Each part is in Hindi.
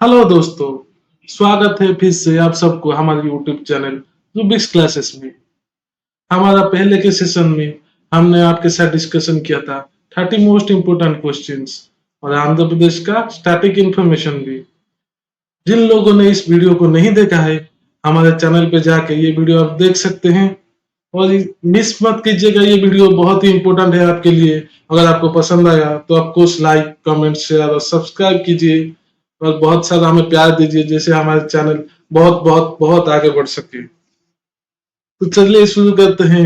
हेलो दोस्तों, स्वागत है फिर से आप सबको हमारे यूट्यूब चैनल रूबिक्स क्लासेस में। हमारा पहले के सेशन में हमने आपके साथ डिस्कशन किया था 30 मोस्ट इम्पोर्टेंट क्वेश्चंस और आंध्र प्रदेश का स्टैटिक इंफॉर्मेशन भी। जिन लोगों ने इस वीडियो को नहीं देखा है, हमारे चैनल पे जाके ये वीडियो आप देख सकते हैं और मिस मत कीजिएगा। ये वीडियो बहुत ही इंपॉर्टेंट है आपके लिए। अगर आपको पसंद आया तो आपको लाइक, कमेंट, शेयर और सब्सक्राइब कीजिए और बहुत सारा हमें प्यार दीजिए, जैसे हमारे चैनल बहुत बहुत बहुत आगे बढ़ सके। तो चलिए शुरू करते हैं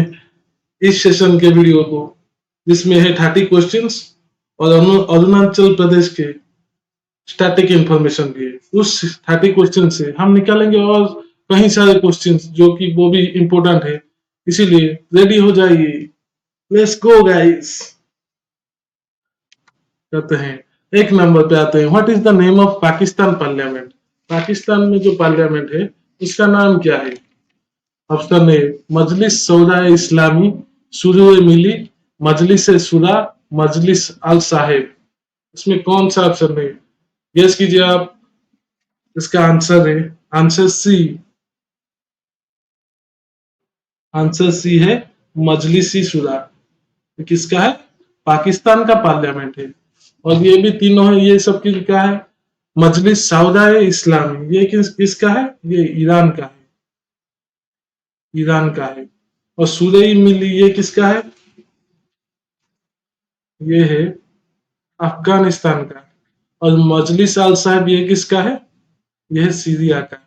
इस सेशन के वीडियो को, जिसमें है 30 क्वेश्चंस और अरुणाचल प्रदेश के स्टैटिक इंफॉर्मेशन भी है। उस 30 क्वेश्चन से हम निकालेंगे और कई सारे क्वेश्चंस जो कि वो भी इंपॉर्टेंट है। इसीलिए रेडी हो जाइए। Let's go guys. कहते हैं एक नंबर पे आते हैं, what is the name of Pakistan parliament. Pakistan में जो पार्लियामेंट है उसका नाम क्या है? ऑप्शन ए मजलिस शौरा इस्लामी, शुरू मिली, मजलिस शुरा, मजलिस अल साहिब। इसमें कौन सा ऑप्शन है? गेस कीजिए आप। इसका आंसर है आंसर सी। आंसर सी है मजलिसी शुरा। ये किसका है? पाकिस्तान का पार्लियामेंट है। और ये भी तीनों है, ये सब की क्या है? मजलिस सऊदा इस्लामी। ये किसका है? ये ईरान का है। ईरान का है। और सूरई मिली ये किसका है? ये है अफगानिस्तान का। और मजलिस अल साहिब ये किसका है? यह है सीरिया का।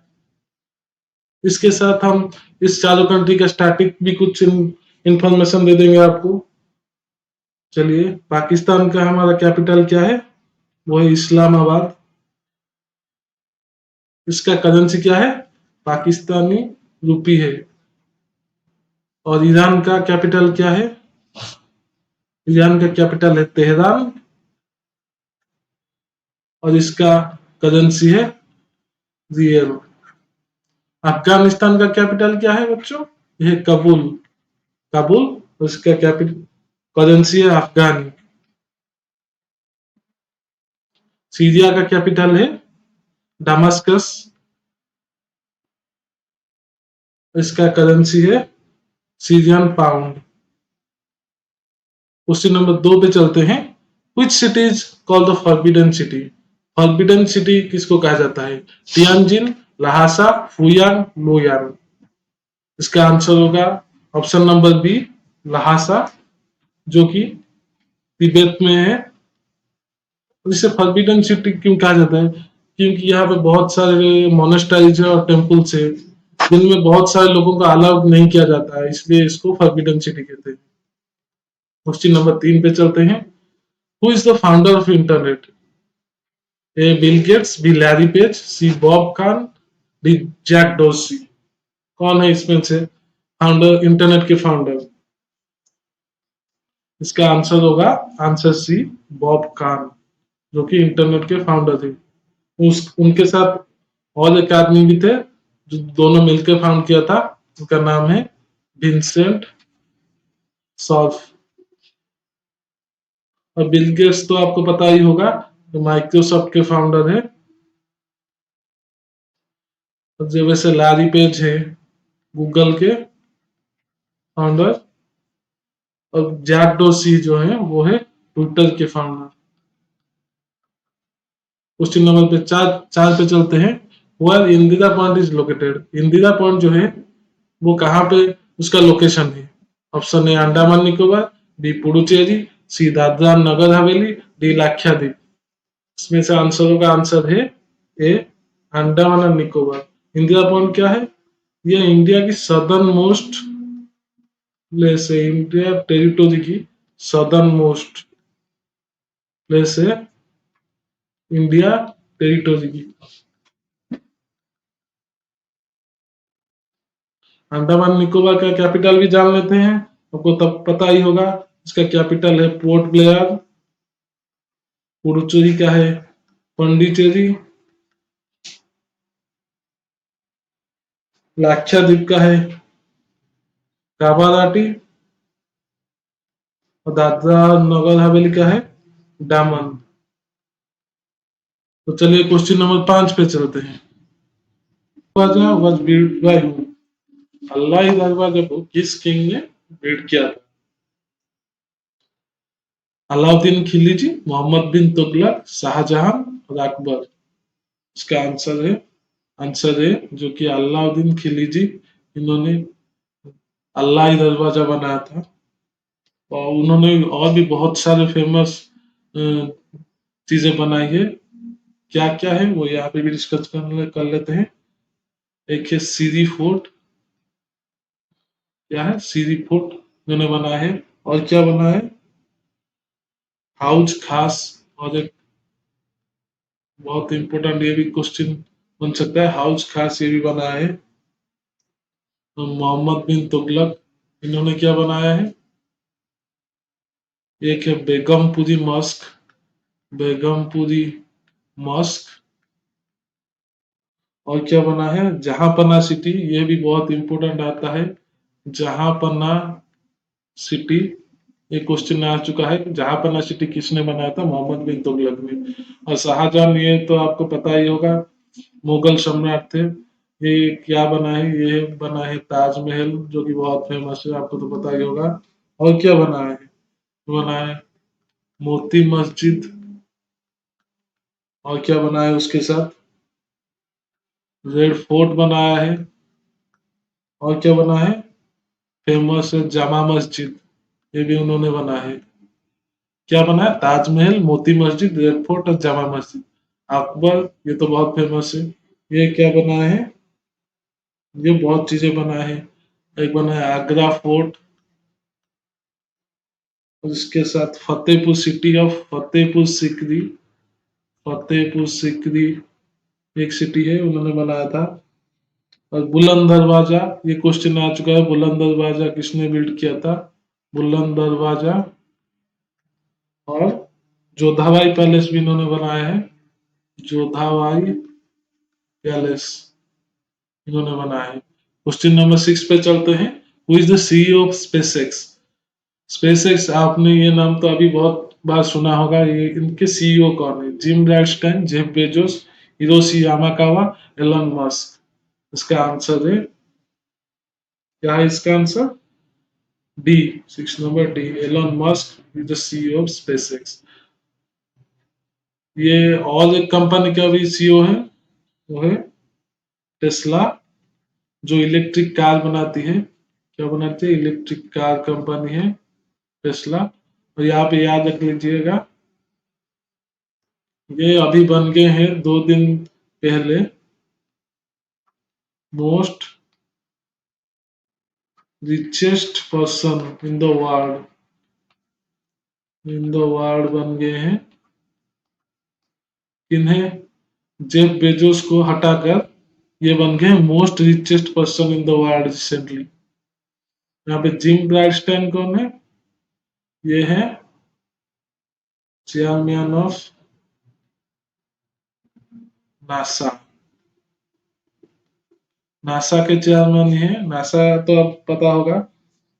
इसके साथ हम इस चारों कंट्री का स्टैटिक भी कुछ इंफॉर्मेशन दे देंगे आपको। चलिए, पाकिस्तान का हमारा कैपिटल क्या है? वो है इस्लामाबाद। इसका करेंसी क्या है? पाकिस्तानी रुपी है। और ईरान का कैपिटल क्या है? ईरान का कैपिटल है तेहरान। और इसका करेंसी है रियल। अफगानिस्तान का कैपिटल क्या है बच्चों? यह कबूल। काबुल। उसका कैपिटल करेंसी है अफगानी। सीरिया का कैपिटल है दामास्कस। इसका करेंसी है सीरियन पाउंड। क्वेश्चन नंबर 2 पे चलते हैं। Which city is called the forbidden city. Forbidden city किसको कहा जाता है? तियानजिन, लहासा, फुयान, लोयान। इसका आंसर होगा ऑप्शन नंबर बी, लहासा, जो कि तिब्बत में है। इसे फॉरबिडन सिटी क्यों कहा जाता है? क्योंकि यहाँ पे बहुत सारे मोनेस्टाइज और टेम्पल्स है जिनमें बहुत सारे लोगों का अलाउ नहीं किया जाता है, इसलिए इसको फॉरबिडन सिटी कहते हैं। क्वेश्चन नंबर 3 पे चलते हैं। Who is the founder of internet? A Bill Gates, B Larry Page, C Bob Kahn, D Jack Dorsey. कौन है इसमें से फाउंडर, इंटरनेट के फाउंडर? इसका आंसर होगा आंसर सी, बॉब खान, जो कि इंटरनेट के फाउंडर थे। उस उनके साथ और एक आदमी भी थे जो दोनों मिलकर फाउंड किया था। उनका नाम है विंसेंट सॉल्फ। और बिल गेट्स तो आपको पता ही होगा, जो माइक्रोसॉफ्ट के फाउंडर है। और जो वैसे लारी पेज है गूगल के फाउंडर। और जैक डोर्सी जो है वो है ट्विटर के फाउंडर। क्वेश्चन नंबर पे चार चार पे चलते हैं। Where Indira point is located. Indira point जो है वो कहाँ पे उसका लोकेशन है? Option A Andaman Nicobar, B Puducherry, C Dadra Nagar Haveli, D Lakshadweep. इसमें से आंसरों का आंसर है ए अंडमान और निकोबार। इंदिरा पॉइंट क्या है? यह इंडिया की सदर्न मोस्ट प्लेस है। इंडिया टेरिटोरी की सदर्न मोस्ट प्लेस है इंडिया टेरिटोरी की। अंडमान निकोबार का कैपिटल भी जान लेते हैं, आपको तब पता ही होगा। इसका कैपिटल है पोर्ट ब्लेयर। पुडुचेरी का है पौंडीचेरी। लाक्षाद्वीप का है कावाराटी। और दादरा नगर हवेली का है डामन। तो चलिए क्वेश्चन नंबर 5 पे चलते हैं। दरवाजा वाज बिल्ट बाय हू? अल्लाह दरवाजा को किस किंग ने बिल्ड किया था? अलाउद्दीन खिलजी, मोहम्मद बिन तुगलक, शाहजहां और अकबर। इसका आंसर है जो कि अलाउद्दीन खिलजी, इन्होंने अल्लाह दरवाजा बनाया था। और उन्होंने और भी बहुत सारे फेमस चीजें बनाई है। क्या क्या है वो यहाँ पे भी डिस्कस कर लेते हैं। एक है सीरी फोर्ट। क्या है सीरी फोर्ट इन्होंने बनाया है। और क्या बना है? हाउस खास। और एक बहुत इंपॉर्टेंट ये भी क्वेश्चन बन सकता है, हाउस खास ये भी बनाया है। तो मोहम्मद बिन तुगलक, इन्होंने क्या बनाया है? एक है बेगमपुरी मस्क। बेगमपुरी मस्क। और क्या बना है? जहांपना सिटी, ये भी बहुत इंपॉर्टेंट आता है। जहांपना सिटी, ये क्वेश्चन आ चुका है। जहांपना सिटी किसने बनाया था? मोहम्मद बिन तुगलक ने। और शाहजहां, ये तो आपको पता ही होगा, मुगल सम्राट थे। ये क्या बना है? ये बना है ताजमहल, जो कि बहुत फेमस है, आपको तो पता ही होगा। और क्या बना है? बना है मोती मस्जिद। और क्या बना है उसके साथ? रेड फोर्ट बनाया है। और क्या बना है? फेमस है जामा मस्जिद, ये भी उन्होंने बना है। क्या बना है? ताजमहल, मोती मस्जिद, रेड फोर्ट और जामा मस्जिद। अकबर, ये तो बहुत फेमस है। ये क्या बना है? ये बहुत चीजें बना है। एक बना है आगरा फोर्ट। और इसके साथ फतेहपुर सिटी ऑफ फतेहपुर सिकरी। फतेहपुर सिकरी एक सिटी है, उन्होंने बनाया था। और बुलंद दरवाजा, ये क्वेश्चन आ चुका है, बुलंद दरवाजा किसने बिल्ड किया था? बुलंद दरवाजा। और जोधाबाई पैलेस भी इन्होंने बनाया है। जोधाबाई पैलेस इन्होंने बनाया है। क्वेश्चन नंबर 6 पे चलते हैं। Who is the CEO of SpaceX? SpaceX, आपने ये नाम तो अभी बहुत बार सुना होगा। ये इनके सीईओ कौन है? Jim Brightston, Jeff Bezos, Hiroshi Yamakawa, Elon Musk. इसका आंसर है, क्या है इसका answer? D, 6 number D, Elon Musk is the CEO of SpaceX. ये और एक कंपनी का भी सीईओ है, वो है टेस्ला, जो इलेक्ट्रिक कार बनाती है। क्या बनाती है? इलेक्ट्रिक कार कंपनी है टेस्ला। और यहाँ पे याद रख लीजिएगा, ये अभी बन गए हैं 2 दिन पहले most richest person in the world. In the world बन गए हैं किन्हें? जेफ बेजोस को हटाकर ये बन गए most richest person in the world recently. यहाँ पे जिम ब्राइटस्टन कौन है? ये है चेयरमैन ऑफ नासा। नासा के चेयरमैन ही है। नासा तो अब पता होगा,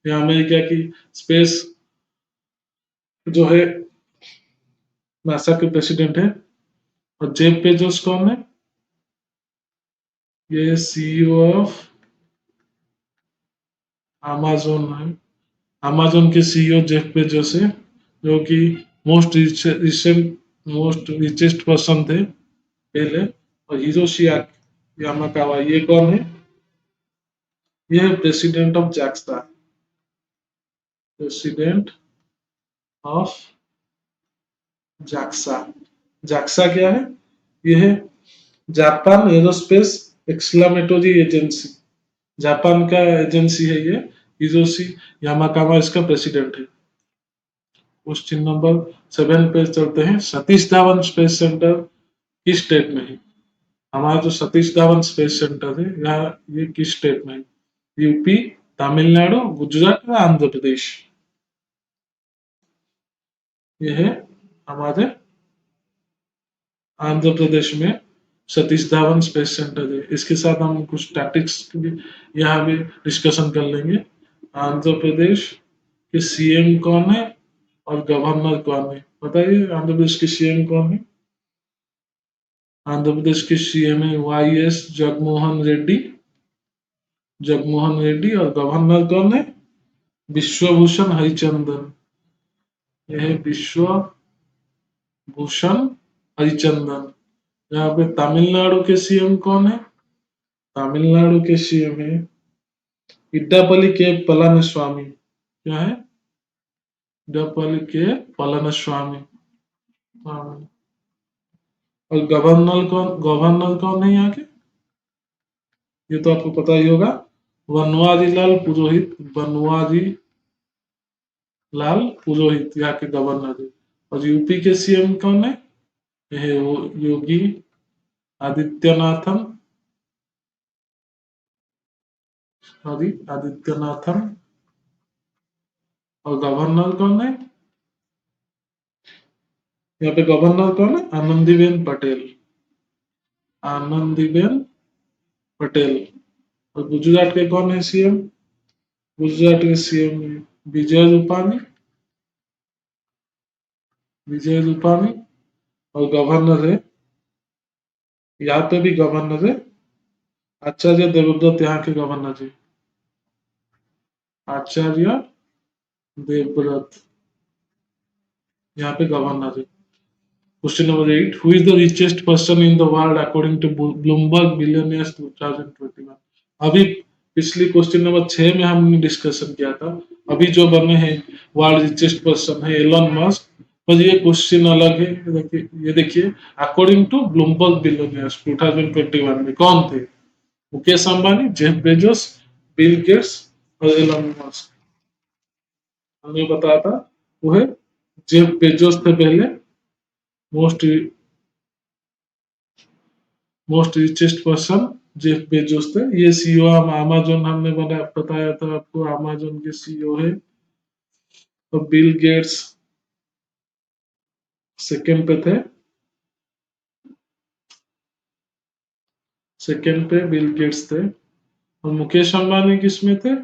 ये अमेरिका की स्पेस जो है, नासा के प्रेसिडेंट है। और जेफ बेजोस कौन है? ये सीईओ ऑफ अमेज़न है। अमेज़न के सीईओ जेफ बेजोस है, जो कि most recent most richest person थे पहले। और हिरोशी यामाकावा, ये कौन है? ये है president of JAXA. President of JAXA. JAXA क्या है? ये है Japan aerospace exploratory agency. Japan का एजेंसी है ये। हिरोशी यामाकावा इसका प्रेसिडेंट है। क्वेश्चन नंबर 7 पे चलते हैं। सतीश धावन स्पेस सेंटर किस स्टेट में है? हमारा जो सतीश धावन स्पेस सेंटर है, यहाँ ये किस स्टेट में है? यूपी, तमिलनाडु, गुजरात या आंध्र प्रदेश? ये है हमारे आंध्र प्रदेश में सतीश धावन स्पेस सेंटर है। इसके साथ हम कुछ स्टैटिक्स भी यहाँ भी डिस्कशन कर लेंगे। आंध्र प्रदेश के सीएम कौन है और गवर्नर कौन है? बताइए, आंध्र प्रदेश के सीएम कौन है? आंध्र प्रदेश के सीएम है वाई एस जगमोहन रेड्डी। और गवर्नर कौन है? विश्वभूषण हरिचंदन। यह है विश्वभूषण हरिचंदन। यहाँ पे तमिलनाडु के सीएम कौन है? तमिलनाडु के सीएम है इड्डापल्ली के पलानीस्वामी। क्या है? इड्डापल्ली के पलानीस्वामी। हाँ। और गवर्नर कौन है यहाँ के? ये तो आपको पता ही होगा, बनवारी लाल पुरोहित। बनवारी लाल पुरोहित यहाँ के गवर्नर है। और यूपी के सीएम कौन है? यह है योगी आदित्यनाथन। आदित्यनाथन। और गवर्नर कौन है? यहाँ पे गवर्नर कौन है? आनंदीबेन पटेल। आनंदीबेन पटेल। और गुजरात के कौन है सीएम? गुजरात के सीएम विजय रूपानी। विजय रूपानी। और गवर्नर है, यहाँ पे भी गवर्नर है आचार्य देवव्रत। यहाँ के गवर्नर जी आचार्य देवव्रत यहाँ पे गवर्नर है। Question number 8, who is the richest person in the world according to Bloomberg billionaires 2021? अभी पिछली क्वेश्चन नंबर 6 में हमने डिस्कशन किया था। अभी जो बने हैं वर्ल्ड रिचेस्ट पर्सन है एलन मस्क। पर ये क्वेश्चन अलग है। ये देखिए, अकॉर्डिंग टू ब्लूमबर्ग बिलियनियर्स 2021 में कौन थे? Mukesh Ambani, Jeff Bezos, Bill Gates और एलन मस्क। हमने बताया था वो है जेफ बेजोस थे पहले, most most richest person Jeff Bezos थे। ये सीईओ अमेजोन हमने बताया था आपको, अमेजोन के सीईओ है। तो बिल गेट्स सेकंड पे थे। सेकंड पे बिल गेट्स थे। और मुकेश अंबानी किस में थे?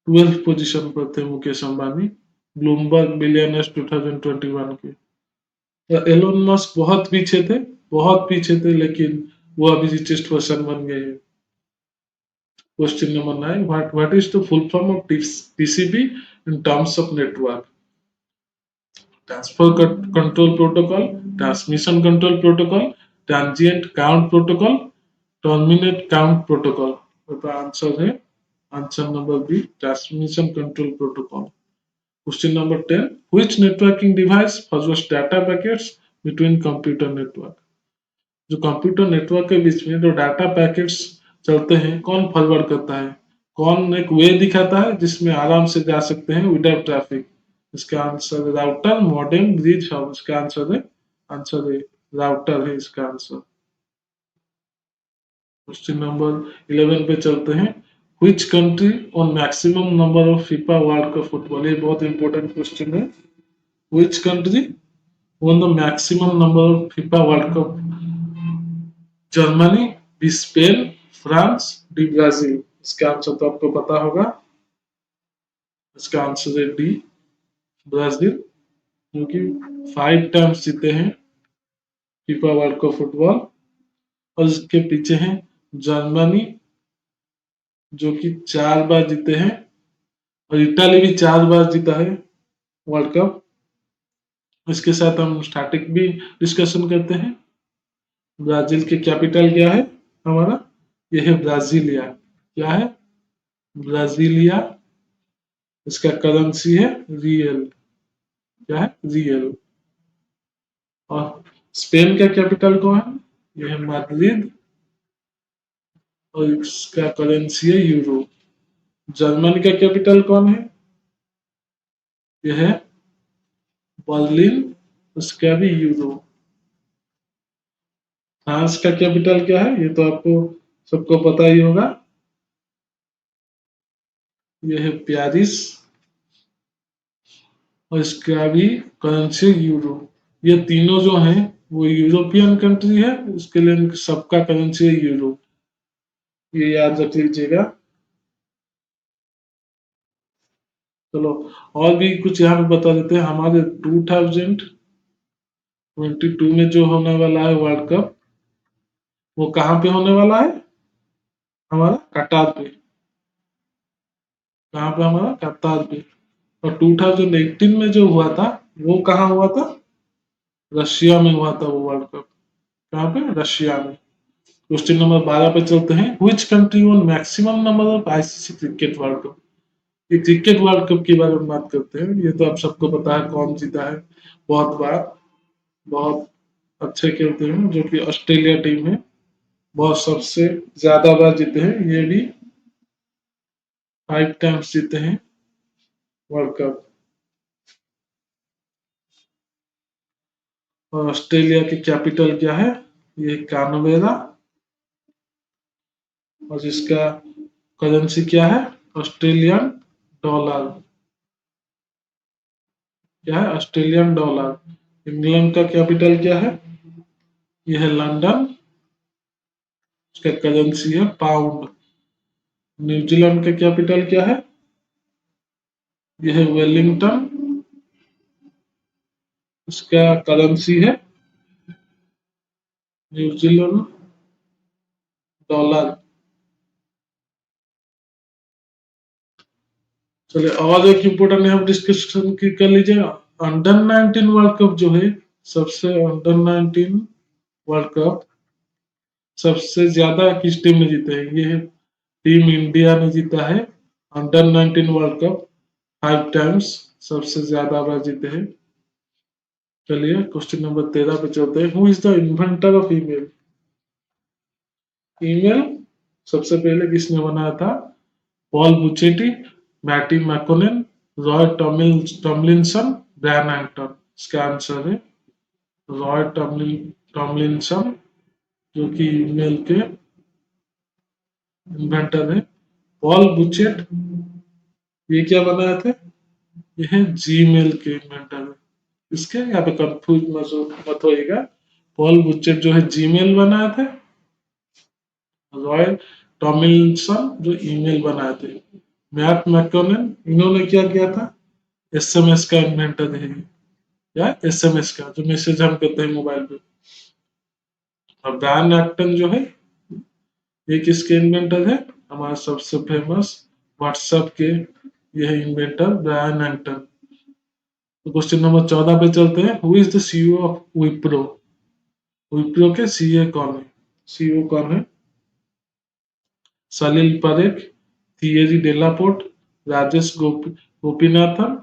12th पोजीशन पर थे मुकेश अंबानी ब्लूमबर्ग बिलियनर्स 2021 के। एलोन मस्क बहुत पीछे थे, लेकिन वो अभी रिचेस्ट पर्सन बन गए हैं। Question number 9, what is the full form of TCP in terms of network? Transfer control protocol, transmission control protocol, transient count protocol, terminate count protocol. तो आंसर है answer number B, transmission control protocol. Question number 10, which networking device forwards data packets between computer network? जो कंप्यूटर नेटवर्क के बीच में जो डाटा पैकेट्स चलते हैं, कौन फॉरवर्ड करता है? कौन एक वे दिखाता है जिसमें आराम से जा सकते हैं विदाउट ट्रैफिक? इसका answer router, modem, bridge hub. इसका आंसर है राउटर है इसका आंसर। क्वेश्चन नंबर 11 पे चलते हैं। Which country on maximum number of FIFA World Cup football? ये बहुत इंपॉर्टेंट क्वेश्चन है। Which country on the maximum number of FIFA World Cup? Germany, B Spain, France, D Brazil. इसका आंसर तो आपको पता होगा। इसका आंसर है डी ब्राजील, क्योंकि 5 टाइम्स जीते हैं फीफा वर्ल्ड कप फुटबॉल। और इसके पीछे है जर्मनी, जो कि 4 बार जीते हैं। और इटाली भी 4 बार जीता है वर्ल्ड कप। इसके साथ हम स्टैटिक भी डिस्कशन करते हैं। ब्राजील की कैपिटल क्या है हमारा? यह है ब्राजीलिया। क्या है? ब्राजीलिया। इसका करेंसी है रियल। क्या है? रियल। और स्पेन का कैपिटल कौन है? यह है मैड्रिड। और इसका करेंसी है यूरो। जर्मनी का कैपिटल कौन है? यह है बर्लिन। उसका भी यूरो। फ्रांस का कैपिटल क्या है? ये तो आपको सबको पता ही होगा। यह है पेरिस। और इसका भी करेंसी यूरो। ये तीनों जो हैं वो यूरोपियन कंट्री है, उसके लिए सबका करेंसी है यूरो। ये याद रख लीजिएगा। चलो, और भी कुछ यहाँ पे बता देते हैं। हमारे 2022 में जो होने वाला है वर्ल्ड कप, वो कहाँ पे होने वाला है? हमारा कतार पे। कहाँ पे? हमारा कतार पे। और 2018 में जो हुआ था वो कहाँ हुआ था? रशिया में हुआ था वो वर्ल्ड कप। कहाँ पे? रशिया में। क्वेश्चन नंबर 12 पे चलते हैं। Which country one maximum number of ICC cricket world cup? ये क्रिकेट वर्ल्ड कप के बारे में बात करते हैं। ये तो आप सबको पता है कौन जीता है बहुत बार। बहुत अच्छे खेलते हैं जो कि ऑस्ट्रेलिया टीम है। बहुत सबसे ज्यादा बार जीते हैं ये भी। 5 टाइम्स जीते हैं वर्ल्ड कप। और ऑस्ट्रेलिया की कैपिटल क्या है? ये कानबेरा। और जिसका करेंसी क्या है? Australian dollar. क्या है? Australian dollar. इंग्लैंड का कैपिटल क्या है? यह है लंदन। उसका करेंसी है पाउंड। न्यूजीलैंड का कैपिटल क्या है? यह है वेलिंगटन। उसका करेंसी है न्यूजीलैंड डॉलर। चलिए और एक इम्पोर्टेंट हम डिस्कशन की कर लीजिएगा। अंडर 19 वर्ल्ड कप जो है, सबसे अंडर 19 वर्ल्ड कप सबसे ज्यादा किस टीम ने जीते हैं? ये है टीम इंडिया ने जीता है अंडर 19 वर्ल्ड कप 5 टाइम्स। सबसे ज्यादा बार जीते हैं। चलिए क्वेश्चन नंबर 13 पे चलते हैं। Who is the inventor of email? Email सबसे पहले किसने बनाया था? Paul Buchheit, Matti Makkonen, Roy Tomlinson, Brian Angton. इसका आंसर है रॉय टॉमलिंसन, जो कि ईमेल के इन्वेंटर है। पॉल बुचेट ये क्या बनाए थे? ये है जीमेल के इन्वेंटर है। इसके यहाँ पे कंफ्यूज मत होइएगा। पॉल बुचेट जो है जीमेल बनाए थे। रॉय टॉमिल्सन जो ईमेल बनाए थे। मैट मैकोनेन इन्होंने क्या किया था? एसएमएस का इन्वेंटर है। या एसएमएस का जो मैसेज हम करते हैं मोबाइल पे। और ब्रायन एक्टन जो है ये किसके इन्वेंटर है? हमारे सबसे फेमस व्हाट्सएप के यह इन्वेंटर ब्रायन एक्टन। तो क्वेश्चन नंबर 14 पे चलते हैं। Who is the CEO of Wipro? Wipro के सीए कौन है? सीईओ कौन है? Salil Parekh, Thierry Delaporte, Rajesh Gopinathan,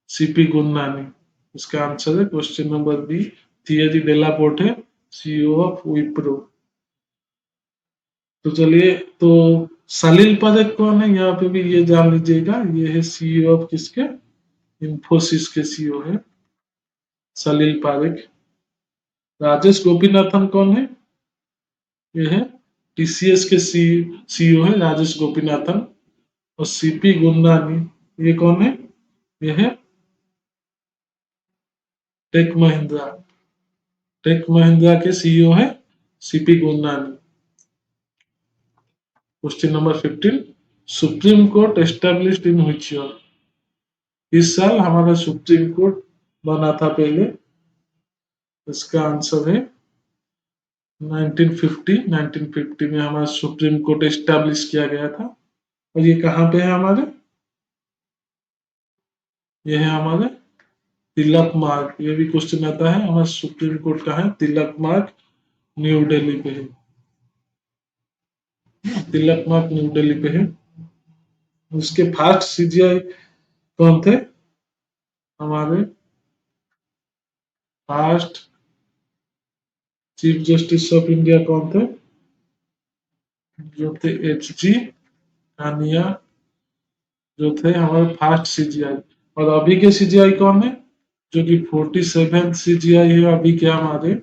CP Gurnani. इसका आंसर है question number B, Thierry Delaporte है सीईओ ऑफ विप्रो। तो चलिए, तो सलील परेख कौन है? यहाँ पे भी ये जान लीजिएगा। ये है सीईओ ऑफ किसके? इंफोसिस के सीईओ है सलील पारेख। राजेश गोपीनाथन कौन है? ये है टीसीएस के सीईओ है राजेश गोपीनाथन। और सीपी गुरनानी ये कौन है? ये है टेक महिंद्रा। टेक महिंद्रा के सीईओ है CP Gurnani. Question number 15। Supreme court established in which year? इस साल हमारा सुप्रीम कोर्ट बना था पहले। इसका आंसर है 1950। 1950 में हमारा सुप्रीम कोर्ट एस्टेब्लिश किया गया था। और ये कहाँ पे है हमारे? ये है हमारे तिलक मार्ग। ये भी क्वेश्चन आता है हमारा सुप्रीम कोर्ट का है तिलक मार्ग, न्यू दिल्ली पे है। तिलक मार्ग न्यू दिल्ली पे है। उसके फास्ट सीजीआई कौन थे? हमारे fast chief justice of India कौन थे? जो थे एच जी कानिया, जो थे हमारे फास्ट सीजीआई। और अभी के सीजीआई कौन है? जो कि 47 सीजीआई है अभी के हमारे,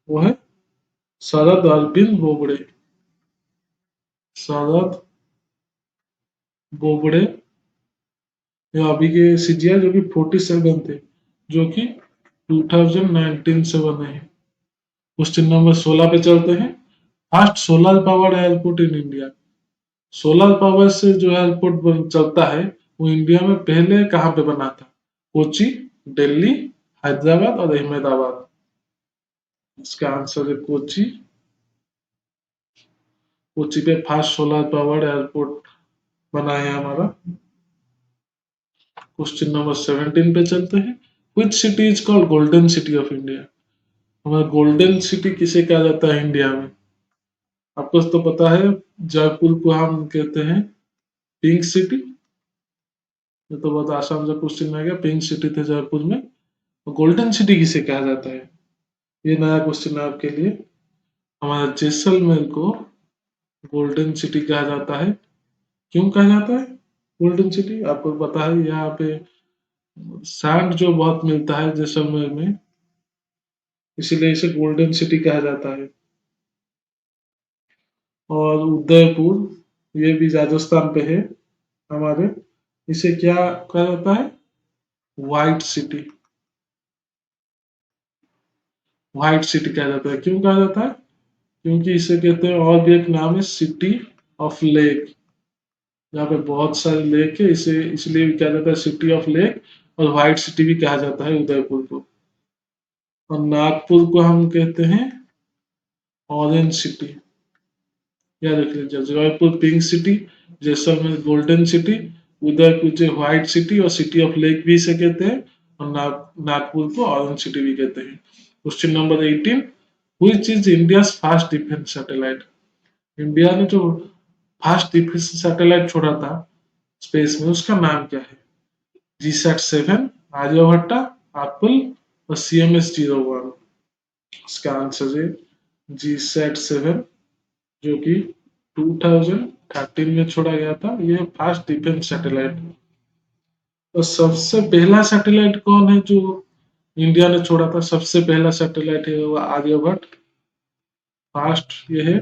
वो है शरद अरविंद बोबड़े। शरद बोबड़े ये अभी के सीजीआई जो कि 47 थे, जो कि 2019 से बने हैं। क्वेश्चन नंबर 16 पे चलते हैं। Fast solar power airport in India. Solar power से जो एयरपोर्ट चलता है वो इंडिया में पहले कहाँ पे बना था? कोची, दिल्ली, हैदराबाद और अहमदाबाद। इसका आंसर है कोची। कोची पे फास्ट सोलर पावर्ड एयरपोर्ट बना है हमारा। क्वेश्चन नंबर 17 पे चलते हैं। Which city is called golden city of India? हमारा गोल्डन सिटी किसे कहा जाता है इंडिया में? आपको तो पता है, जयपुर को हम कहते हैं पिंक सिटी। ये तो बहुत आसान सा क्वेश्चन आ गया, पिंक सिटी थे जयपुर में। गोल्डन सिटी किसे कहा जाता है? ये नया क्वेश्चन है आपके लिए। हमारा जैसलमेर को गोल्डन सिटी कहा जाता है। क्यों कहा जाता है गोल्डन सिटी? आपको पता है, यहाँ पे सैंड जो बहुत मिलता है जैसलमेर में, इसीलिए इसे गोल्डन सिटी कहा जाता है। और उदयपुर, ये भी राजस्थान पे है हमारे, इसे क्या कहा जाता है? White city. व्हाइट सिटी कहा जाता है। क्यों कहा जाता है? क्योंकि इसे कहते हैं, और भी एक नाम है सिटी ऑफ लेक। यहाँ पे बहुत सारे लेक है, इसे इसलिए भी कहा जाता है सिटी ऑफ लेक। और व्हाइट सिटी भी कहा जाता है उदयपुर को। और नागपुर को हम कहते हैं ऑरेंज सिटी। याद रख लीजिए, Jaipur pink city, Jaisalmer golden city, Udaipur जो व्हाइट सिटी और सिटी ऑफ लेक भी इसे कहते हैं। और नागपुर को ऑरेंज सिटी भी कहते हैं। Question number 18, which is India fast defence satellite? India ने जो फास्ट डिफेंस सैटेलाइट छोड़ा था स्पेस में, उसका नाम क्या है? GSAT-7, आर्यभट्टा, एप्पल और CMS-01। इसका आंसर है GSAT-7, जो कि 2013 में छोड़ा गया था। ये फास्ट डिफेंस सैटेलाइट। और सबसे पहला सैटेलाइट कौन है जो इंडिया ने छोड़ा था? सबसे पहला सैटेलाइट है वो आर्यभट्ट। फास्ट, ये है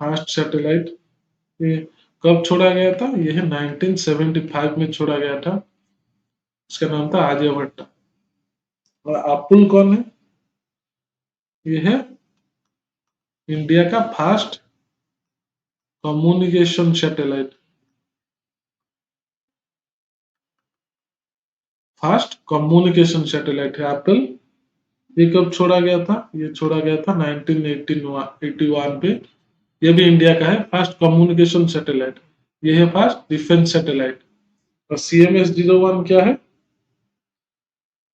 फास्ट सैटेलाइट। ये कब छोड़ा गया था? ये है 1975 में छोड़ा गया था। इसका नाम था आर्यभट्ट। और एप्पल कौन है? ये है इंडिया का fast communication satellite. Fast communication satellite है एप्पल। ये कब छोड़ा गया था? ये छोड़ा गया था 1981 पे। ये भी इंडिया का है फास्ट कम्युनिकेशन सैटेलाइट। ये है फास्ट डिफेंस सैटेलाइट। और CMS-01 क्या है?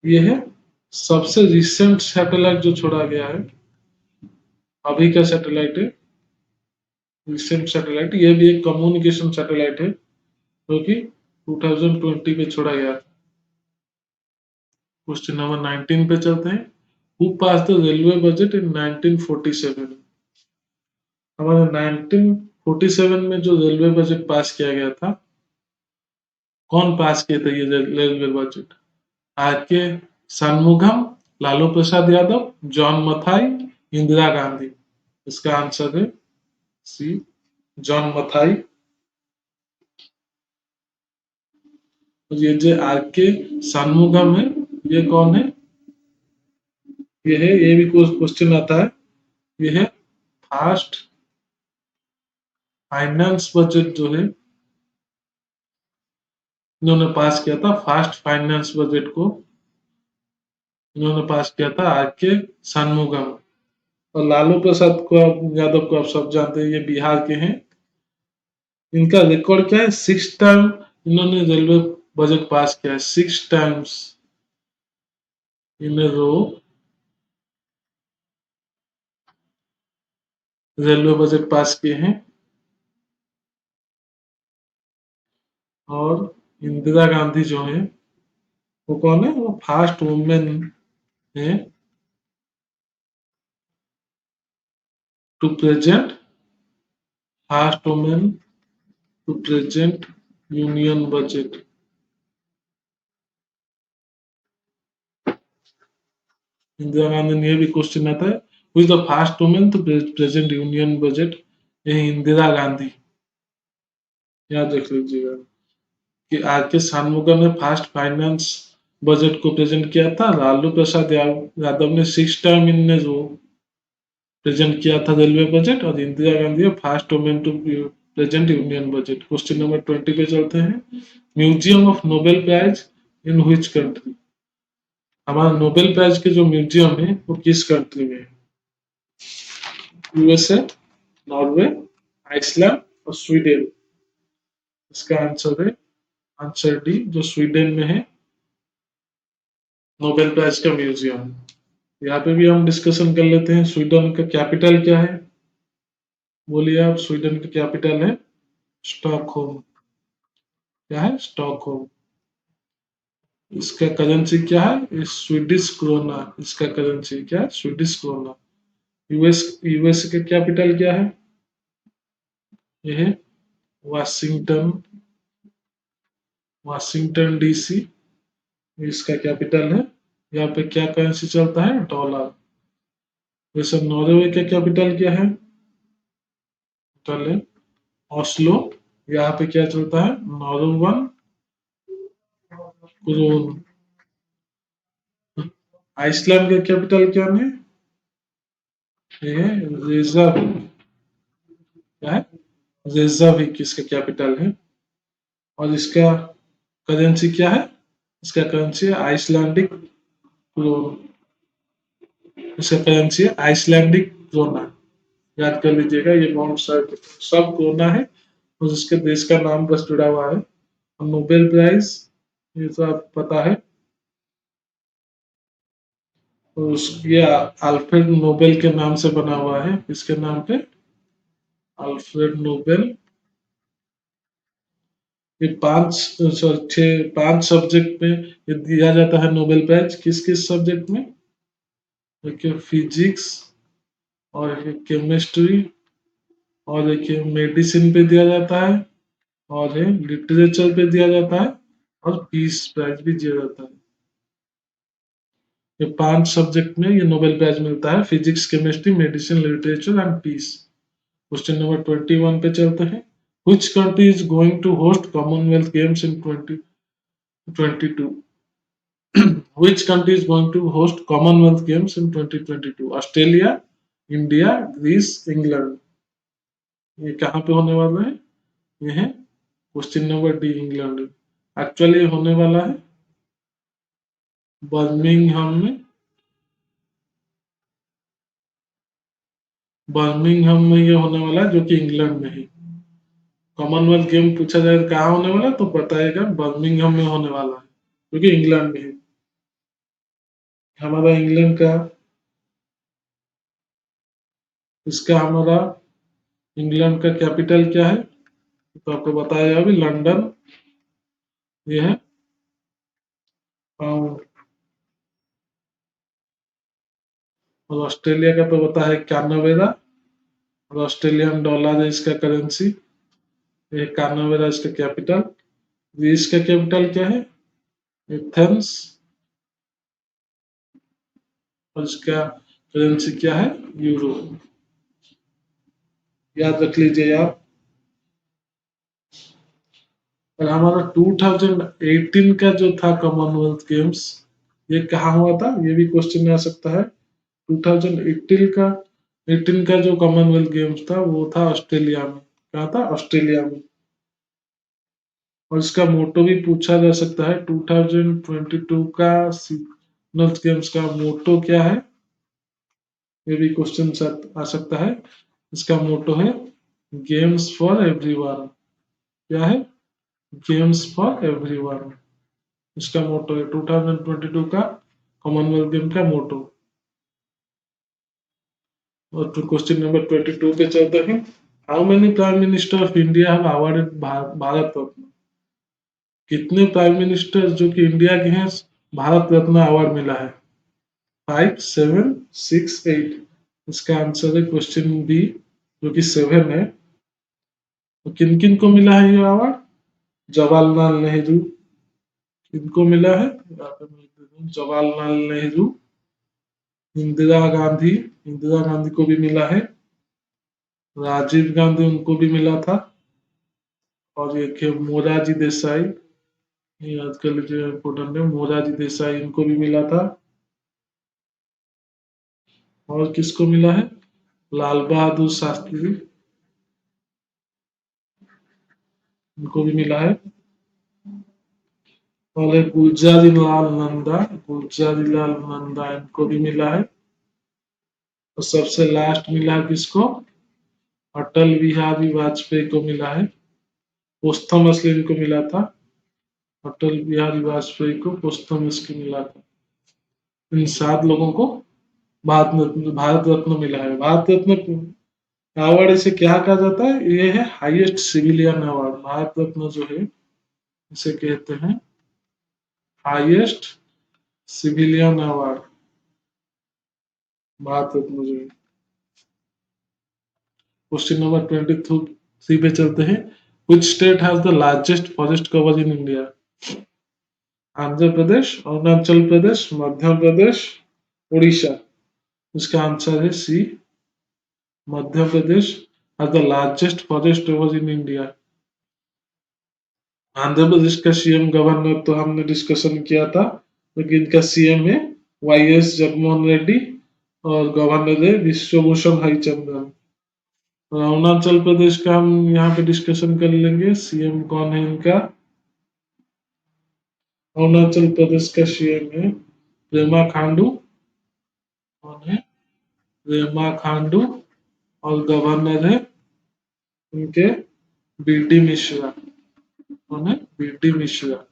ये है सबसे रिसेंट सैटेलाइट जो छोड़ा गया है, अभी का सैटेलाइट है, रिसेंट सैटेलाइट। ये भी एक कम्युनिकेशन सैटेलाइट है जो कि 2020 में छोड़ा गया था। क्वेश्चन नंबर 19 पे चलते हैं। Who pass the railway budget in 1947? हमारे 1947 में जो रेलवे बजट पास किया गया था, कौन पास किया था ये रेलवे बजट? आर के शनमुगम, लालू प्रसाद यादव, जॉन मथाई, इंदिरा गांधी। इसका आंसर है सी, जॉन मथाई। और ये जो आर के शनमुगम है, ये कौन है? ये है, ये भी क्वेश्चन आता है, ये है फास्ट फाइनेंस बजट जो है, इन्होंने पास किया था। फास्ट फाइनेंस बजट को इन्होंने पास किया था आर के शनमुगम। और लालू प्रसाद को यादव को आप सब जानते हैं, ये बिहार के हैं। इनका रिकॉर्ड क्या है? 6 टाइम इन्होंने रेलवे बजट पास किया है। 6 times in row railway budget pass किए हैं। और इंदिरा गांधी जो है, वो कौन है? वो फर्स्ट वुमेन है to present, first women to present union budget. Indira Gandhi ने, ये भी क्वेश्चन आता है, who is the first women to present union budget? ये इंदिरा गांधी। याद रख लीजिएगा कि आर के शानमुगम ने फर्स्ट फाइनेंस बजट को प्रेजेंट किया था। लालू प्रसाद यादव ने 6 टाइम इनने जो प्रेजेंट किया था रेलवे बजट। और Indira Gandhi first women to present union budget. Question number 20 पे चलते हैं। Museum of Nobel prize in which country? हमारा नोबेल प्राइज के जो म्यूजियम है वो किस कंट्री में है? USA, नॉर्वे, आइसलैंड और स्वीडन। इसका आंसर है आंसर डी, जो स्वीडन में है नोबेल प्राइज का म्यूजियम। यहाँ पे भी हम डिस्कशन कर लेते हैं। स्वीडन का कैपिटल क्या है? बोलिए आप। स्वीडन की कैपिटल है स्टॉकहोम। क्या है? स्टॉकहोम। इसका करेंसी क्या है? Swedish krona. इसका करेंसी क्या है? Swedish krona. यूएस का कैपिटल क्या है? यह है वाशिंगटन। वाशिंगटन डीसी इसका कैपिटल है। यहाँ पे क्या करेंसी चलता है? डॉलर। वैसे नॉर्वे का कैपिटल क्या है? कैपिटल है ऑस्लो। यहाँ पे क्या चलता है? नॉर्वन क्रोन। आइसलैंड का कैपिटल क्या है? ये है रेजाविक। क्या है? रेजाविक इसका कैपिटल है। और इसका करेंसी क्या है? इसका करेंसी है आइसलैंडिक क्रोन। इसका करेंसी है आइसलैंडिक क्रोना। याद कर लीजिएगा, ये बहुत सब क्रोना है और इसके देश का नाम बस जुड़ा हुआ है। और नोबेल प्राइज ये तो आप पता है। तो ये अल्फ्रेड नोबेल के नाम से बना हुआ है। किसके नाम पे? Alfred Nobel. ये पांच सब्जेक्ट में ये दिया जाता है नोबेल प्राइज। किस किस सब्जेक्ट में? देखिए फिजिक्स, और एक केमिस्ट्री, और एक मेडिसिन पे दिया जाता है, और है लिटरेचर पे दिया जाता है, और पीस प्राइज भी दिया जाता है। ये पांच सब्जेक्ट में ये नोबेल प्राइज मिलता है। Physics, chemistry, medicine, literature and peace. Question number 21 पे चलते हैं। Which country is going to host Commonwealth Games in 2022? Which country is going to host Commonwealth Games in 2022? Australia, India, Greece, England. ये कहाँ पे होने वाला है? ये है question number D, England. Actually होने वाला है बर्मिंघम में। बर्मिंघम में ये होने वाला है, जो कि इंग्लैंड में है। कॉमनवेल्थ गेम पूछा जाए तो कहाँ होने वाला है, तो बताएगा बर्मिंघम में होने वाला है, जो कि इंग्लैंड में है। हमारा इंग्लैंड का इसका हमारा इंग्लैंड का कैपिटल क्या है? तो आपको बताया अभी लंदन। ये है पाउंड। और ऑस्ट्रेलिया का तो बता है कैनवेरा। और ऑस्ट्रेलियन डॉलर है इसका करेंसी। ये कैनवेरा इसका कैपिटल। ग्रीस का कैपिटल क्या है? एथेंस। और इसका करेंसी क्या है? यूरो। याद रख लीजिए आप। और हमारा 2018 का जो था कॉमनवेल्थ गेम्स, ये कहाँ हुआ था? ये भी क्वेश्चन में आ सकता है। 2018 का जो कॉमनवेल्थ गेम्स था वो था ऑस्ट्रेलिया में। कहा था? ऑस्ट्रेलिया में। और इसका मोटो भी पूछा जा सकता है। 2022 का कॉमनवेल्थ गेम्स का मोटो क्या है? ये भी क्वेश्चन आ सकता है। इसका मोटो है गेम्स फॉर एवरीवन। क्या है? Games for everyone. इसका मोटो है 2022 का कॉमनवेल्थ गेम का मोटो। और क्वेश्चन नंबर 22 पे चलते हैं। How many prime minister of India have awarded Bharat Ratna? कितने प्राइम मिनिस्टर जो कि इंडिया के हैं भारत रत्न अवार्ड मिला है? 5, 7, 6, 8। इसका आंसर है क्वेश्चन बी, जो कि 7 है। तो किन किन को मिला है ये अवार्ड? जवाहरलाल नेहरू। किनको मिला है? यहाँ पे मैं लिख देता हूँ, जवाहरलाल नेहरू, इंदिरा गांधी। इंदिरा गांधी को भी मिला है। राजीव गांधी, उनको भी मिला था। और एक है मोरारजी देसाई। ये याद कर लीजिए, इम्पोर्टेंट है। मोरारजी देसाई, इनको भी मिला था। और किसको मिला है? लाल बहादुर शास्त्री, इनको भी मिला है। और एक गुलजारी लाल नंदा। गुलजारी लाल नंदा, इनको भी मिला है। और सबसे लास्ट मिला है किसको? अटल बिहारी वाजपेयी को मिला है, पोस्थमसली इनको मिला था। अटल बिहारी वाजपेयी को पोस्थमसली मिला था। इन 7 लोगों को भारत रत्न मिला है। भारत रत्न अवार्ड इसे क्या कहा जाता है? ये है highest civilian award. Bharat Ratna जो है इसे कहते हैं highest civilian award, Bharat Ratna जो है। क्वेश्चन नंबर 23 पे चलते हैं। Which state has the largest forest cover in India? Andhra Pradesh, Arunachal Pradesh, Madhya Pradesh, Orissa. इसका आंसर है सी, Madhya Pradesh has the largest forest cover in India। Andhra Pradesh का सीएम गवर्नर तो हमने डिस्कशन किया था, लेकिन इनका सीएम है वाईएस जगनमोहन रेड्डी और गवर्नर है विश्वभूषण हरिचंद्रन। अरुणाचल प्रदेश का हम यहाँ पे डिस्कशन कर लेंगे, सीएम कौन है इनका? अरुणाचल प्रदेश का सीएम है पेमा खांडू। कौन है? पेमा खांडू। और गवर्नर है उनके बीडी मिश्रा। कौन है? बीडी मिश्रा।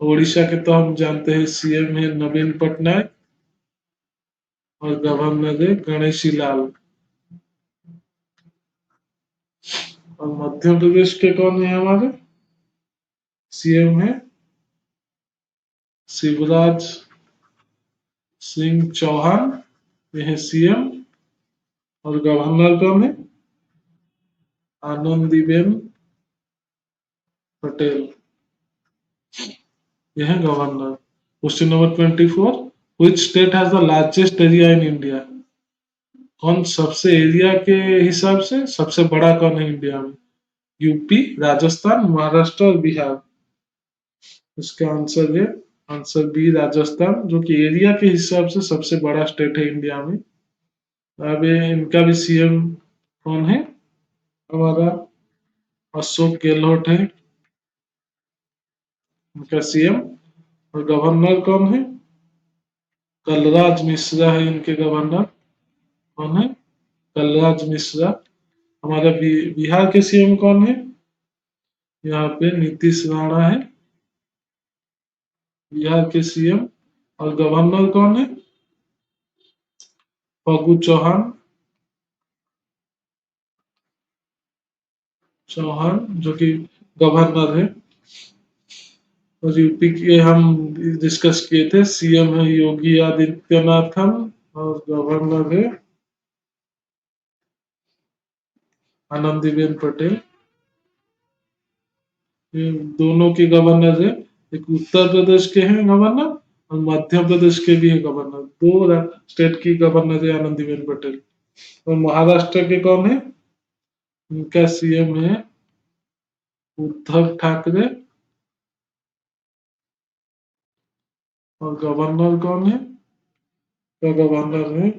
ओडिशा के तो हम जानते हैं सीएम है नवीन पटनायक और गवर्नर है गणेशी लाल। और मध्य प्रदेश के कौन है हमारे? सीएम है शिवराज सिंह चौहान, ये है सीएम। और गवर्नर कौन है? आनंदीबेन पटेल, यह है governor. Question number 24। Which state has the largest area in India? कौन सबसे एरिया के हिसाब से सबसे बड़ा कौन है इंडिया में? यूपी, राजस्थान, महाराष्ट्र और बिहार। इसका आंसर है आंसर बी राजस्थान, जो कि एरिया के हिसाब से सबसे बड़ा स्टेट है इंडिया में। अब इनका भी सीएम कौन है? हमारा अशोक गहलोत है इनका सीएम। और गवर्नर कौन है? कलराज मिश्रा है इनके गवर्नर। कौन है? कलराज मिश्रा। हमारा बिहार के सीएम कौन है? यहाँ पे नीतीश राणा है बिहार के सीएम। और गवर्नर कौन है? फागू चौहान जो कि गवर्नर है। और यूपी के हम डिस्कस किए थे, सीएम है योगी आदित्यनाथन और गवर्नर है आनंदीबेन पटेल। ये दोनों के गवर्नर है, एक उत्तर प्रदेश के हैं गवर्नर और मध्य प्रदेश के भी है गवर्नर। दो स्टेट की गवर्नर है आनंदीबेन पटेल। और महाराष्ट्र के कौन है? इनका सीएम है उद्धव ठाकरे। और गवर्नर कौन है? का गवर्नर है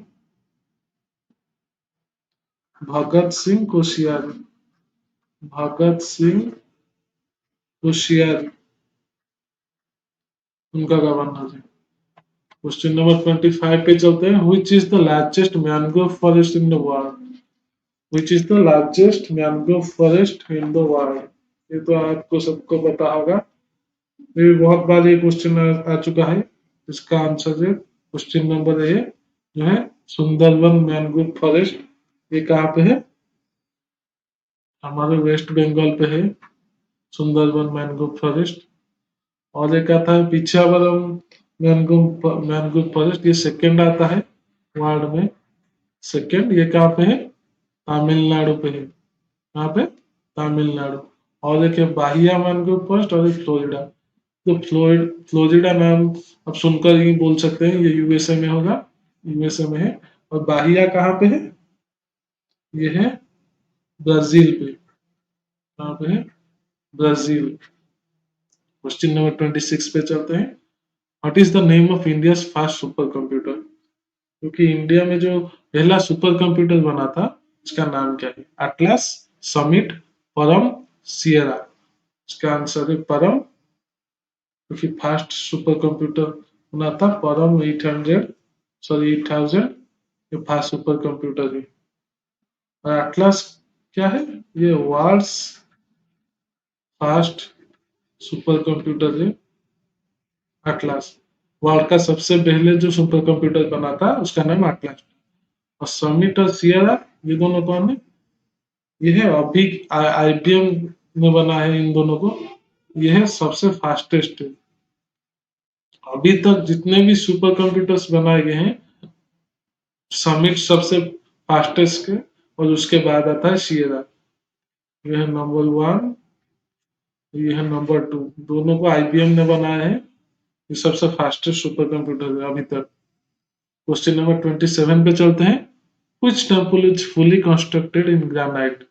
भगत सिंह कोश्यारी। भगत सिंह कोश्यारी उनका गवर्नर है। क्वेश्चन नंबर 25 पे चलते हैं। Which is the largest mangrove forest in the world? Which is the largest mangrove forest in the world? ये तो आपको सबको पता होगा, ये भी बहुत बार ये क्वेश्चन आ चुका है। इसका आंसर है क्वेश्चन नंबर ए जो है सुंदरबन मैंग्रोव फॉरेस्ट। ये कहाँ पे है? हमारे वेस्ट बंगाल पे है सुंदरबन मैंग्रोव फॉरेस्ट। और एक आता है पिछावरम मैंग्रोव फॉरेस्ट, ये सेकंड आता है वर्ल्ड में। सेकंड ये कहाँ पे है? तमिलनाडु पे है। कहाँ पे? तमिलनाडु। और एक है बाहिया मैंग्रोव फॉरेस्ट और एक फ्लोरिडा। तो फ्लोरिडा नाम आप सुनकर ही बोल सकते हैं ये यूएसए में होगा, यूएसए में है। और बाहिया कहाँ पे है? ये है ब्राजील पे। कहाँ पे है? ब्राजील। क्वेश्चन नंबर 26 पे चलते हैं। What is the name of India first super computer? क्योंकि इंडिया में जो पहला सुपर कंप्यूटर बना था उसका नाम क्या है? एटलस, समिट, परम, सियरा। इसका आंसर है परम, क्योंकि फास्ट सुपर कंप्यूटर बना था परम 8000 ये फास्ट सुपर कंप्यूटर है। और एटलस क्या है? ये वर्ल्ड्स फास्ट सुपर कंप्यूटर है एटलास। वर्ल्ड का सबसे पहले जो सुपर कंप्यूटर बना था उसका नाम एटलास। और समिट और सियरा, ये दोनों कौन है? ये है अभी आईबीएम ने बना है इन दोनों को। ये है सबसे फास्टेस्ट। अभी तक जितने भी सुपर कंप्यूटर्स बनाए गए हैं, समिट सबसे फास्टेस्ट है और उसके बाद आता है सियरा। ये है नंबर वन, ये है नंबर टू। दोनों को आईबीएम ने बनाया है। ये सबसे फास्टेस्ट सुपर कंप्यूटर है अभी तक। क्वेश्चन नंबर 27 पे चलते हैं। Which temple is fully constructed in granite?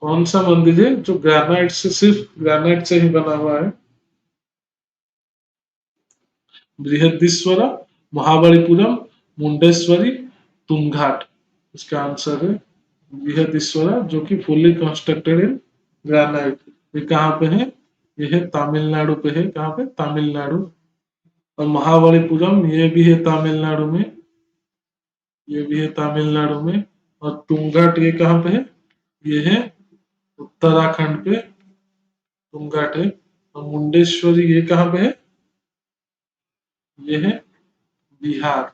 कौन सा मंदिर है जो ग्रेनाइट से, सिर्फ ग्रेनाइट से ही बना हुआ है? बृहदीश्वर, महाबलीपुरम, मुंडेश्वरी, तुंगघाट। इसका आंसर है बृहदीश्वर, जो कि फुल्ली कंस्ट्रक्टेड इन ग्रेनाइट। ये कहाँ पे है? ये है तमिलनाडु पे है। कहाँ पे? तमिलनाडु। और महाबलीपुरम ये भी है तमिलनाडु में। ये भी है तमिलनाडु में। और तुंगघाट ये कहाँ पे है? ये है उत्तराखंड पे तुंगघाट है। और मुंडेश्वरी ये कहाँ पे है? ये है बिहार।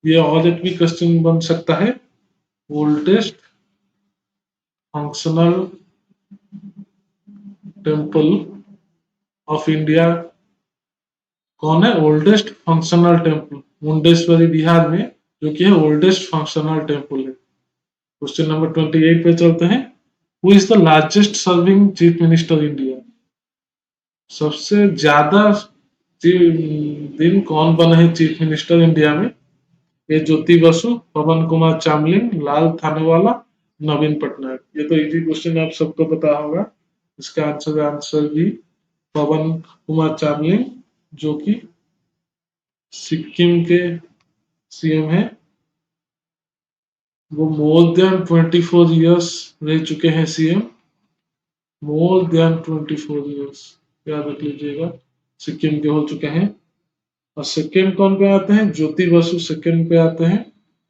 ये और एक भी क्वेश्चन बन सकता है। Oldest functional temple of India कौन है? Oldest functional temple Mundeshwari Bihar में, जो कि है ओल्डेस्ट फंक्शनल टेम्पल है। क्वेश्चन नंबर 28 पे चलते हैं। Who is the largest serving chief minister India? सबसे ज्यादा दिन कौन बने हैं चीफ मिनिस्टर इंडिया में? ये ज्योति बसु, पवन कुमार चामलिंग, लाल थानेवाला, नवीन पटनायक। ये तो इजी क्वेश्चन आप सबको पता होगा। इसका आंसर भी पवन कुमार चामलिंग, जो कि सिक्किम के सीएम है। वो मोर देन 24 इयर्स रह चुके हैं सीएम। मोर देन 24 इयर्स, याद रख लीजिएगा। सिक्किम के हो चुके हैं। और सेकेंड कौन पे आते हैं? ज्योति बसु सेकेंड पे आते हैं,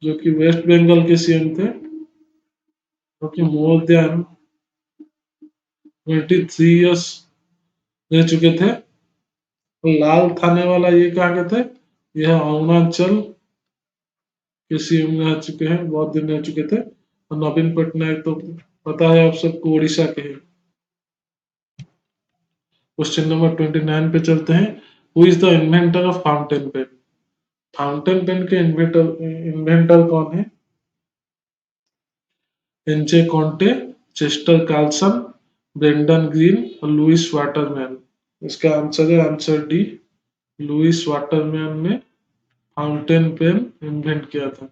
जो कि वेस्ट बंगाल के सीएम थे, जो कि मोर देन 23 इयर्स रह चुके थे। तो लाल थाने वाला ये कहाँ के थे? यह अरुणाचल के सीएम रह चुके हैं, बहुत दिन रह चुके थे। और नवीन पटनायक तो पता है आप सबको, उड़ीसा के हैं। क्वेश्चन नंबर 29 पे चलते हैं। Who is the inventor of fountain pen? Fountain pen के इन्वेंटर कौन है? NJ Conte, Chester Carlson, Brendan Green और लुइस वाटरमैन। इसका आंसर है आंसर डी, लुइस वाटरमैन ने फाउंटेन पेन इन्वेंट किया था।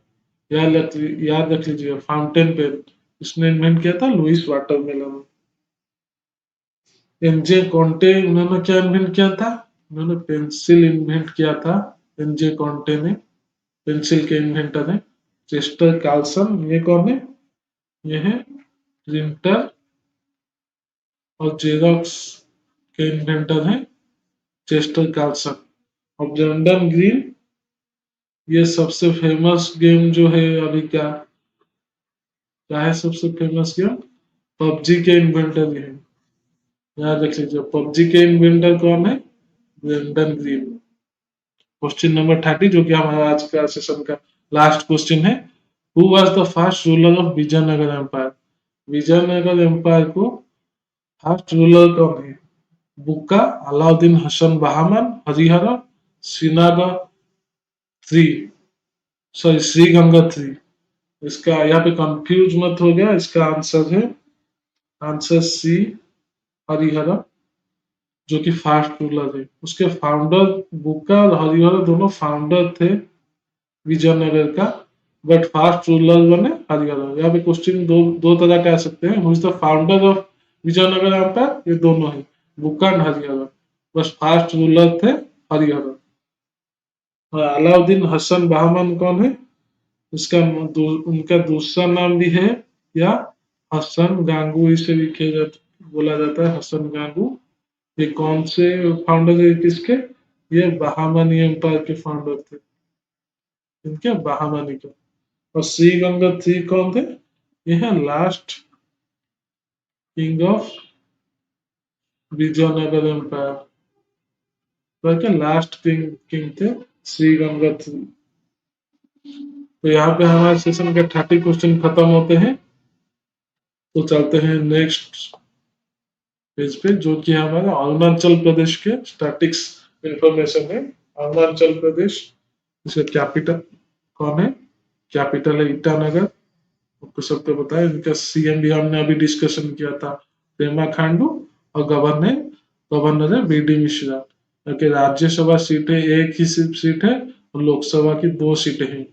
याद रख लीजिएगा, फाउंटेन पेन इसने इन्वेंट किया था लुइस वाटरमैन। एनजे कॉन्टे उन्होंने क्या इन्वेंट किया था? उन्होंने पेंसिल इन्वेंट किया था। एनजे कॉन्टे ने पेंसिल के इन्वेंटर है। चेस्टर कार्लसन ये कौन है? ये है प्रिंटर और जेरोक्स के इन्वेंटर हैं, चेस्टर कार्लसन। और ब्रेंडन ग्रीन ये सबसे फेमस गेम जो है अभी क्या है सबसे फेमस गेम? पबजी के इन्वेंटर ये है। याद रख लीजिए, पबजी के इन्वेंटर कौन है? Brendon green. क्वेश्चन नंबर 30, जो कि हमारा आज का सेशन का लास्ट क्वेश्चन है। Who was the first ruler of Vijayanagar empire? Vijayanagar empire को फर्स्ट रूलर कौन है? Bukka, Alauddin Hasan Bahman, Harihar, Srinaga three, sorry Sriganga three. इसका यहाँ पे कंफ्यूज मत हो गया, इसका आंसर है आंसर सी, हरिहर, जो कि फास्ट रूलर है। उसके फाउंडर बुक्का और हरिहर दोनों फाउंडर थे विजयनगर का, बट फास्ट रूलर बने हरिहर। यहाँ पे क्वेश्चन दो दो तरह के आ सकते हैं। Who is the founder of Vijayanagar empire? ये दोनों है, बुक्का एंड हरिहर। बस फास्ट रूलर थे हरिहर। अलाउद्दीन हसन बहामन कौन है? उसका उनका दूसरा नाम भी है या हसन गांगू, इसे भी बोला जाता है हसन गांगू। ये कौन से फाउंडर है किसके? ये बहामनी एम्पायर के फाउंडर थे, इनके बहामनी के। और श्री गंगा थ्री कौन थे? ये है last king of Vijayanagar empire. तो क्या लास्ट किंग थे श्री गंगाथी। तो यहाँ पे हमारे सेशन के 30 क्वेश्चन खत्म होते हैं। तो चलते हैं नेक्स्ट पेज पे, जो कि हमारा अरुणाचल प्रदेश के स्टैटिक्स इंफॉर्मेशन है। अरुणाचल प्रदेश, इसका कैपिटल कौन है? कैपिटल है ईटानगर। आपको सबको पता है। इनका सीएम भी हमने अभी डिस्कशन किया था, पेमा खांडू। और गवर्नर है बी डी मिश्रा। क्योंकि राज्यसभा सीटें एक ही सिर्फ सीट है और लोकसभा की 2 सीटें हैं।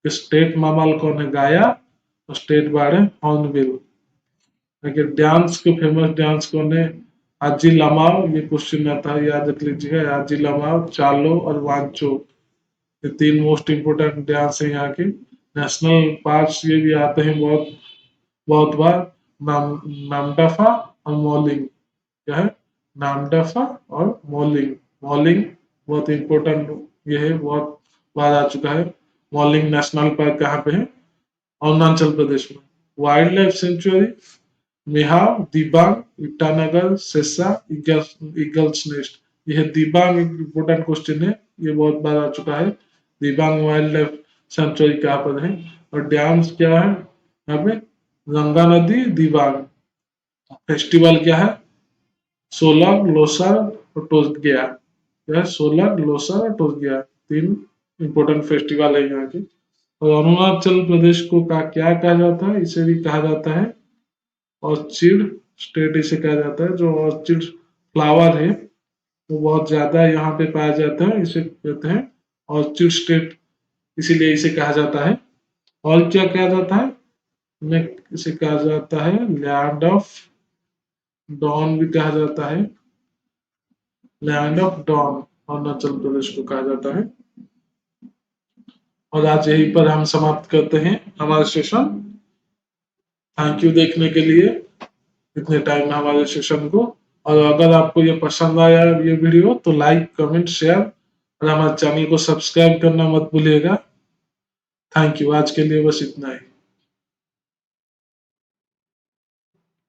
स्टेट मामल कौन है? गाया। और स्टेट बार्ड है हॉर्नबिल। डांस के फेमस डांस कौन है? आजी लमाओ। ये क्वेश्चन आता है, याद रख लीजिएगा। आजी लमाओ, चालो और वांचो, ये 3 मोस्ट इम्पोर्टेंट डांस है यहाँ के। नेशनल पार्क्स ये भी आते हैं बहुत बहुत बार। नामदफा और मॉलिंग। क्या है? नामदफा और मॉलिंग। मॉलिंग बहुत इम्पोर्टेंट, ये है, बहुत बार आ चुका है। मॉलिंग नेशनल पार्क कहाँ पे है? अरुणाचल प्रदेश में। Wild life sanctuary Mehao, Dibang, Itanagar, Sessa, Eagle's nest. यह दिबांग इम्पोर्टेंट क्वेश्चन है, ये बहुत बार आ चुका है। दिबांग वाइल्ड लाइफ सेंचुरी कहाँ पर है? और डैम्स क्या है यहाँ पे? गंगा नदी, दिबांग। फेस्टिवल क्या है? सोलंग, लोसर और टोस्टगिया। क्या है? सोलंग, लोसर और टोस्टगिया, 3 इम्पोर्टेंट फेस्टिवल है यहाँ के। और अरुणाचल प्रदेश को क्या कहा जाता है? इसे भी कहा जाता है ऑर्चिड स्टेट। इसे कहा जाता है। जो ऑर्चिड फ्लावर है वो बहुत ज्यादा यहाँ पे पाया जाता है, इसे कहते हैं ऑर्चिड स्टेट, इसीलिए इसे कहा जाता है। और क्या कहा जाता है? इसे कहा जाता है लैंड ऑफ डॉन भी कहा जाता है। Land of dawn Arunachal Pradesh को कहा जाता है। और आज यहीं पर हम समाप्त करते हैं हमारा सेशन। थैंक यू देखने के लिए इतने टाइम में हमारे सेशन को। और अगर आपको ये पसंद आया ये वीडियो तो लाइक, कमेंट, शेयर और हमारे चैनल को सब्सक्राइब करना मत भूलिएगा। Thank you. आज के लिए बस इतना ही।